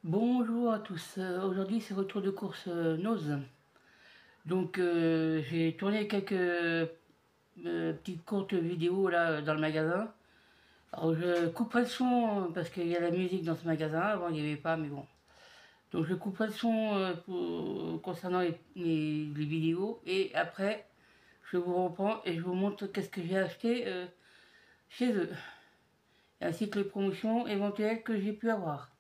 Bonjour à tous. Aujourd'hui, c'est retour de course Nose. Donc, j'ai tourné quelques petites courtes vidéos là dans le magasin. Alors, je couperai le son parce qu'il y a la musique dans ce magasin. Avant, il n'y avait pas, mais bon. Donc, je couperai le son concernant les vidéos. Et après, je vous reprends et je vous montre qu'est-ce que j'ai acheté chez eux. Ainsi que les promotions éventuelles que j'ai pu avoir.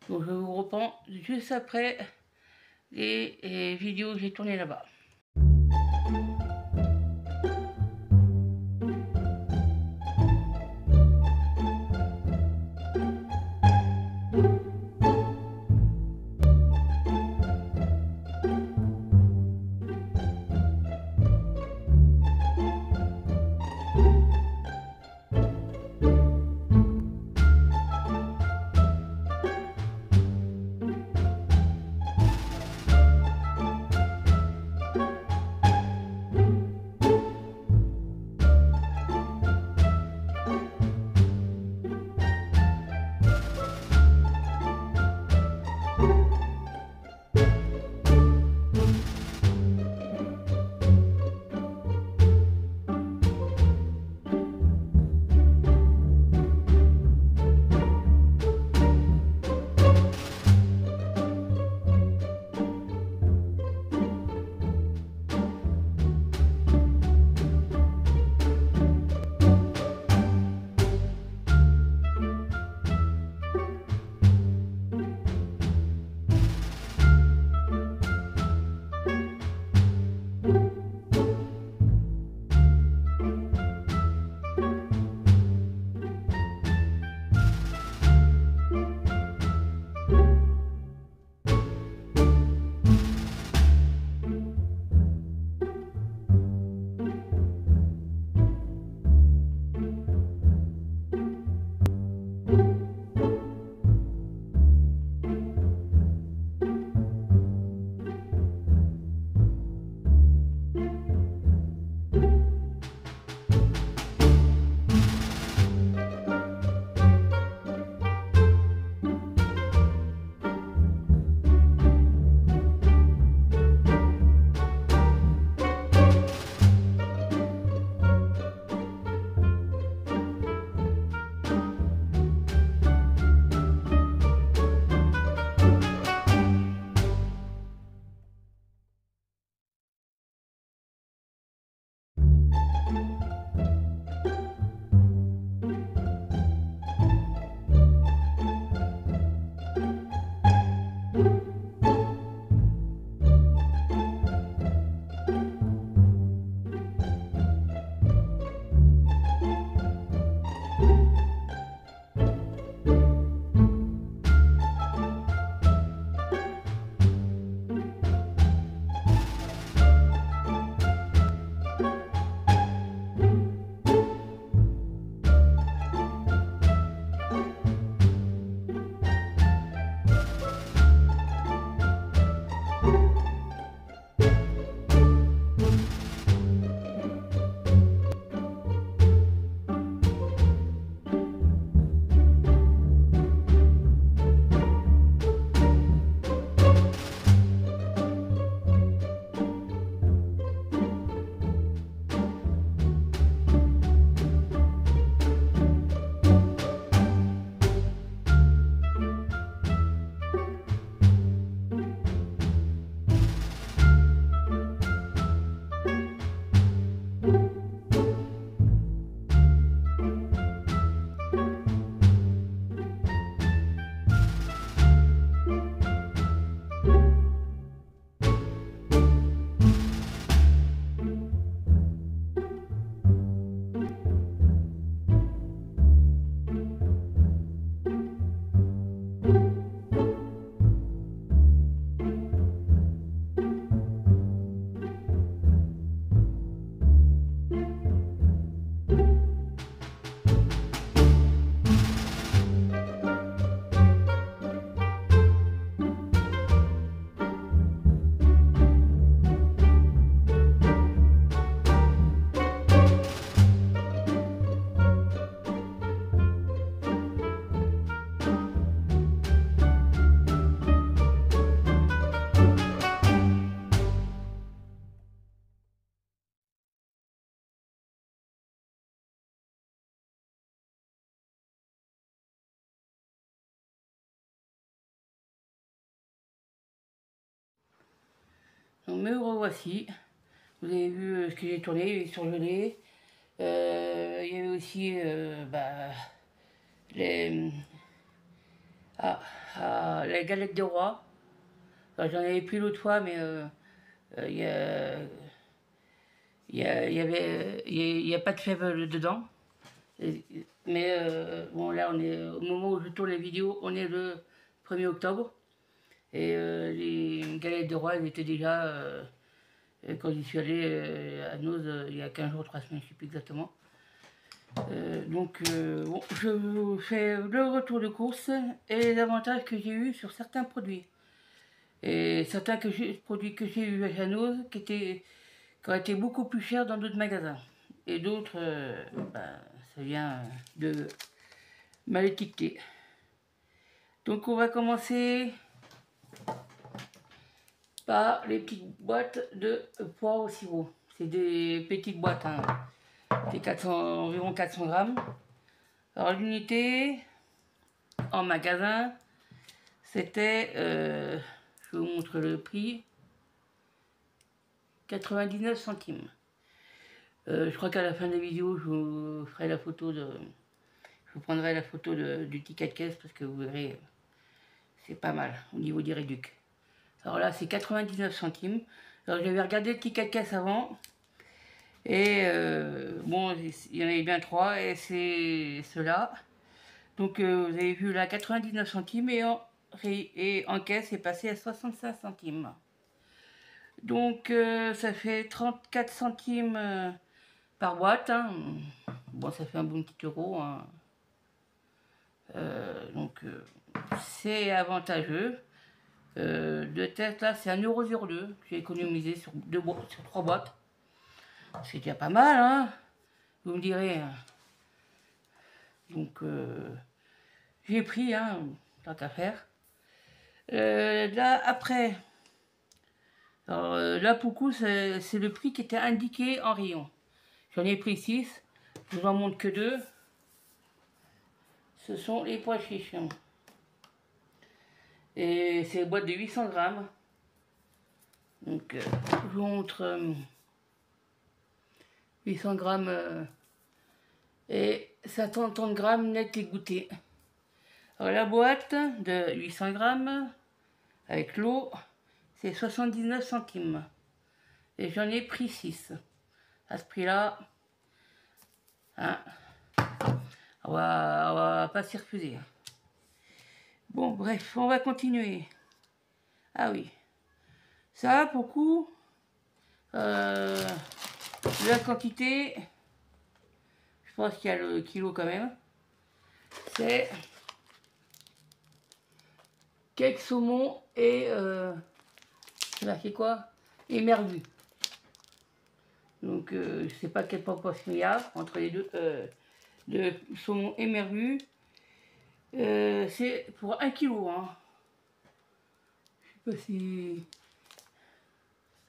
Donc, je vous reprends juste après les vidéos que j'ai tournées là-bas. Donc me revoici. Vous avez vu ce que j'ai tourné, les surgelés. Il y avait aussi les, les galettes de roi. J'en avais pris l'autre fois, mais il y a pas de fèves dedans. Mais bon, là, on est, au moment où je tourne les vidéos, on est le 1er octobre. Et les galettes de roi, elles étaient déjà, quand j'y suis allé à Noz, il y a 15 jours, 3 semaines, je ne sais plus exactement. Bon, je vous fais le retour de course et les avantages que j'ai eu sur certains produits. Et certains produits que j'ai eu à Noz qui ont été beaucoup plus chers dans d'autres magasins. Et d'autres, ça vient de mal étiqueté. Donc on va commencer par les petites boîtes de poire au sirop. C'est des petites boîtes, hein. C'est environ 400 grammes. Alors l'unité en magasin, c'était, je vous montre le prix, 99 centimes. Je crois qu'à la fin de la vidéo, je vous ferai la photo de... Je vous prendrai la photo du ticket de caisse parce que vous verrez, c'est pas mal au niveau des réducs. Alors là, c'est 99 centimes. Alors j'avais regardé le ticket de caisse avant. Et bon, il y en avait bien 3 et c'est ceux-là. Donc vous avez vu là 99 centimes et en caisse c'est passé à 65 centimes. Donc ça fait 34 centimes par boîte, hein. Bon, ça fait un bon petit euro, hein. C'est avantageux. De tête là c'est 1,02 €. J'ai économisé sur 3 boîtes. C'est déjà pas mal, hein. Vous me direz. Donc j'ai pris, hein, tant qu'à faire. Là après, alors, là pour coup c'est le prix qui était indiqué en rayon. J'en ai pris 6, je vous en montre que 2. Ce sont les pois chiches. Et c'est une boîte de 800 grammes. Donc je vous montre 800 grammes et 130 grammes net et goûté. Alors la boîte de 800 grammes avec l'eau, c'est 79 centimes. Et j'en ai pris 6. À ce prix-là, hein, on va pas s'y refuser. Bon, bref, on va continuer. Ah oui. Ça, pour coup, la quantité, je pense qu'il y a le kilo quand même, c'est quelques saumons et là c'est quoi, émergus. Donc je sais pas quelle proportion il y a entre les deux, de saumon émergus. C'est pour 1 kg, hein. Je sais pas si...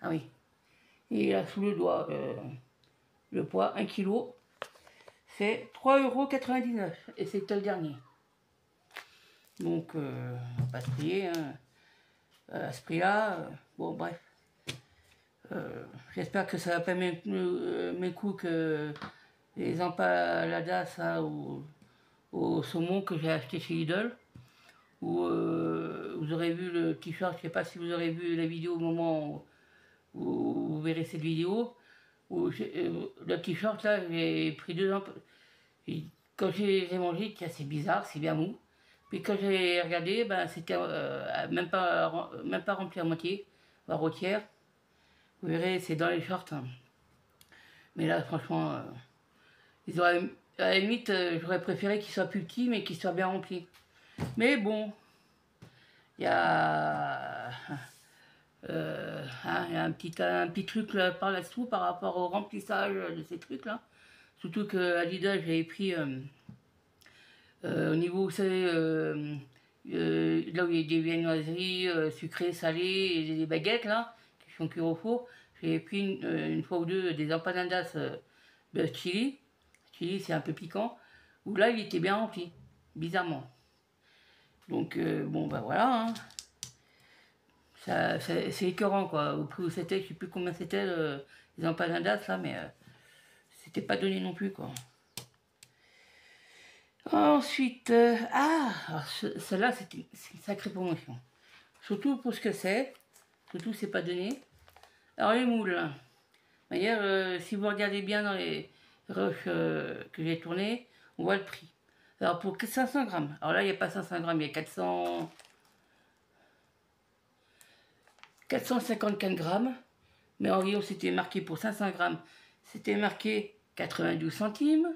Ah oui, il est là sous le doigt, le poids, 1 kg, c'est 3,99 € et c'est le dernier. Donc, on va pas se prier, hein. À ce prix-là, bon bref. J'espère que ça va pas mes coups que les empaladas là, au saumon que j'ai acheté chez Lidl. Où vous aurez vu le t-shirt, je sais pas si vous aurez vu la vidéo au moment où vous verrez cette vidéo. Où le t-shirt là, j'ai pris 2 ans. Quand j'ai mangé, c'est bizarre, c'est bien mou. Puis quand j'ai regardé, ben, c'était même pas rempli à moitié, à tiers. Vous verrez, c'est dans les shorts, hein. Mais là, franchement, à la limite, j'aurais préféré qu'il soit plus petit, mais qu'il soit bien rempli. Mais bon, il y a, hein, y a un petit truc là, par là-dessous par rapport au remplissage de ces trucs-là. Surtout qu'à Lidl, j'avais pris au niveau, vous savez, là où il y a des viennoiseries sucrées, salées et des baguettes là, qui sont cuites au four, j'ai pris une fois ou deux des empanadas de chili. Chili, c'est un peu piquant. Où là, il était bien rempli, bizarrement. Donc, bon, ben voilà, hein. c'est écœurant, quoi. Au prix où c'était, je sais plus combien c'était, les empanadas, là, mais c'était pas donné non plus, quoi. Ensuite, celle-là, c'est une sacrée promotion. Surtout pour ce que c'est. Surtout, c'est pas donné. Alors, les moules. D'ailleurs, si vous regardez bien dans les rushs que j'ai tournées, on voit le prix. Alors, pour 500 grammes. Alors là, il n'y a pas 500 grammes, il y a 454 grammes. Mais en rayon, c'était marqué pour 500 grammes. C'était marqué 92 centimes.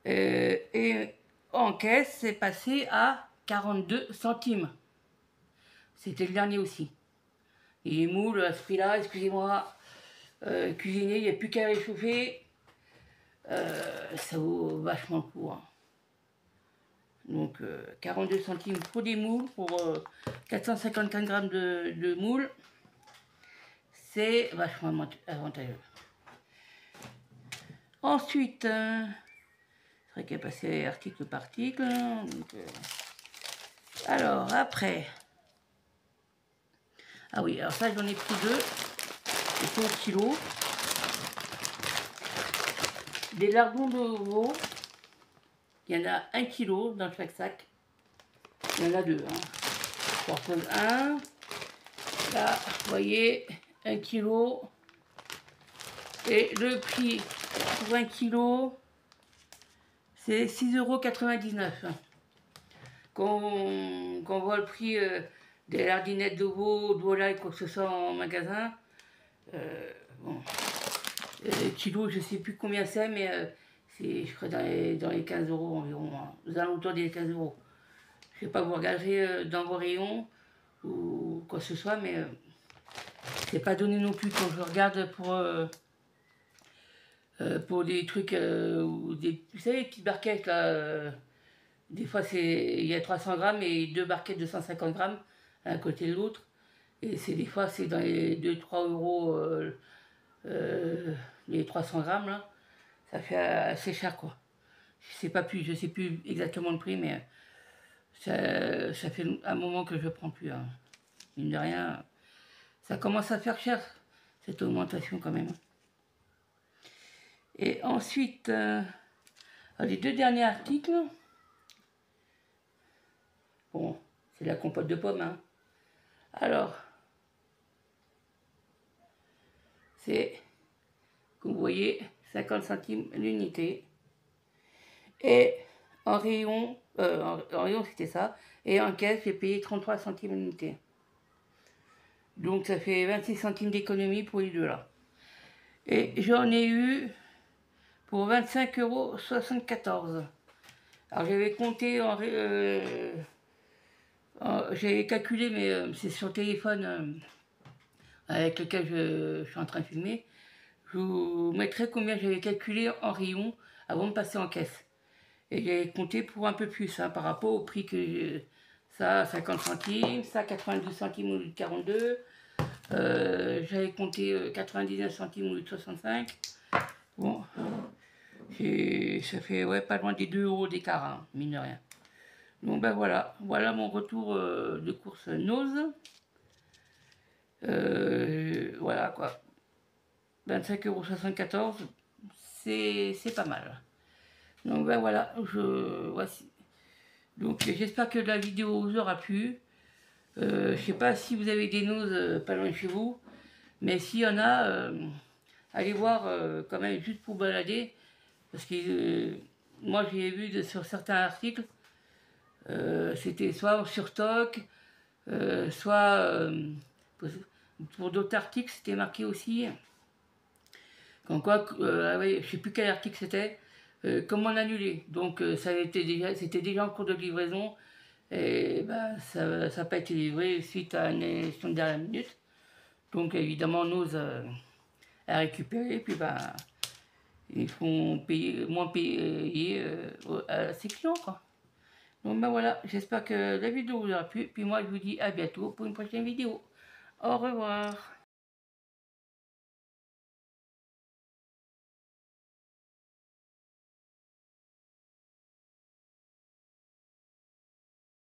Et en caisse, c'est passé à 42 centimes. C'était le dernier aussi. Et les moules, à ce prix-là, excusez-moi, cuisiner, il n'y a plus qu'à réchauffer. Ça vaut vachement le coup. Hein. Donc 42 centimes pour des moules, pour 454 grammes de moules. C'est vachement avantageux. Ensuite, c'est vrai qu'il y a passé article par article. Donc, alors, après. Ah oui, alors ça, j'en ai pris deux. C'est pour kilo. Des lardons de veau. Il y en a 1 kilo dans chaque sac. Il y en a deux. Hein. J'en pose un. Là, vous voyez, 1 kilo. Et le prix pour 1 kilo, c'est 6,99 €. Quand on voit le prix des lardinettes de veau, de volaille, quoi que ce soit en magasin, bon, kilo, je ne sais plus combien c'est, mais c'est, je crois, dans les 15 € environ, hein, aux alentours des 15 €. Je ne sais pas vous regarder dans vos rayons ou quoi que ce soit, mais c'est pas donné non plus quand je regarde pour des trucs, ou des, vous savez, les petites barquettes là, des fois il y a 300 grammes et 2 barquettes de 150 grammes à un côté de l'autre. Et des fois c'est dans les 2-3 € les 300 grammes là. Ça fait assez cher quoi. Je sais plus exactement le prix, mais ça fait un moment que je prends plus. Hein. Mine de rien, ça commence à faire cher cette augmentation quand même. Et ensuite, les deux derniers articles. Bon, c'est la compote de pommes. Hein. Alors, c'est, comme vous voyez, 50 centimes l'unité. Et en rayon, c'était ça. Et en caisse, j'ai payé 33 centimes l'unité. Donc ça fait 26 centimes d'économie pour les deux là. Et j'en ai eu pour 25,74 €. Alors j'avais compté j'avais calculé, mais c'est sur le téléphone avec lequel je suis en train de filmer. Je vous mettrai combien j'avais calculé en rayon avant de passer en caisse. Et j'avais compté pour un peu plus hein, par rapport au prix que ça, 50 centimes, ça 92 centimes au lieu de 42. J'avais compté 99 centimes au lieu de 65. Bon, ça fait ouais, pas loin des 2 € d'écart, hein, mine de rien. Donc ben voilà, voilà mon retour de course Nose. Voilà quoi. 25,74 €, c'est pas mal. Donc ben voilà, voici. Donc j'espère que la vidéo vous aura plu. Je sais pas si vous avez des noses pas loin de chez vous, mais s'il y en a, allez voir quand même juste pour balader, parce que moi j'ai vu sur certains articles, c'était soit en surstock, soit pour d'autres articles c'était marqué aussi. Comme quoi, ouais, je sais plus quel article c'était, comment l'annuler. Donc c'était déjà en cours de livraison. Et ben, ça n'a pas été livré suite à une élection de dernière minute. Donc évidemment, nous à récupérer, puis ben, ils font payer, moins payer à ses clients. Quoi. Donc ben voilà, j'espère que la vidéo vous aura plu. Puis moi, je vous dis à bientôt pour une prochaine vidéo. Au revoir.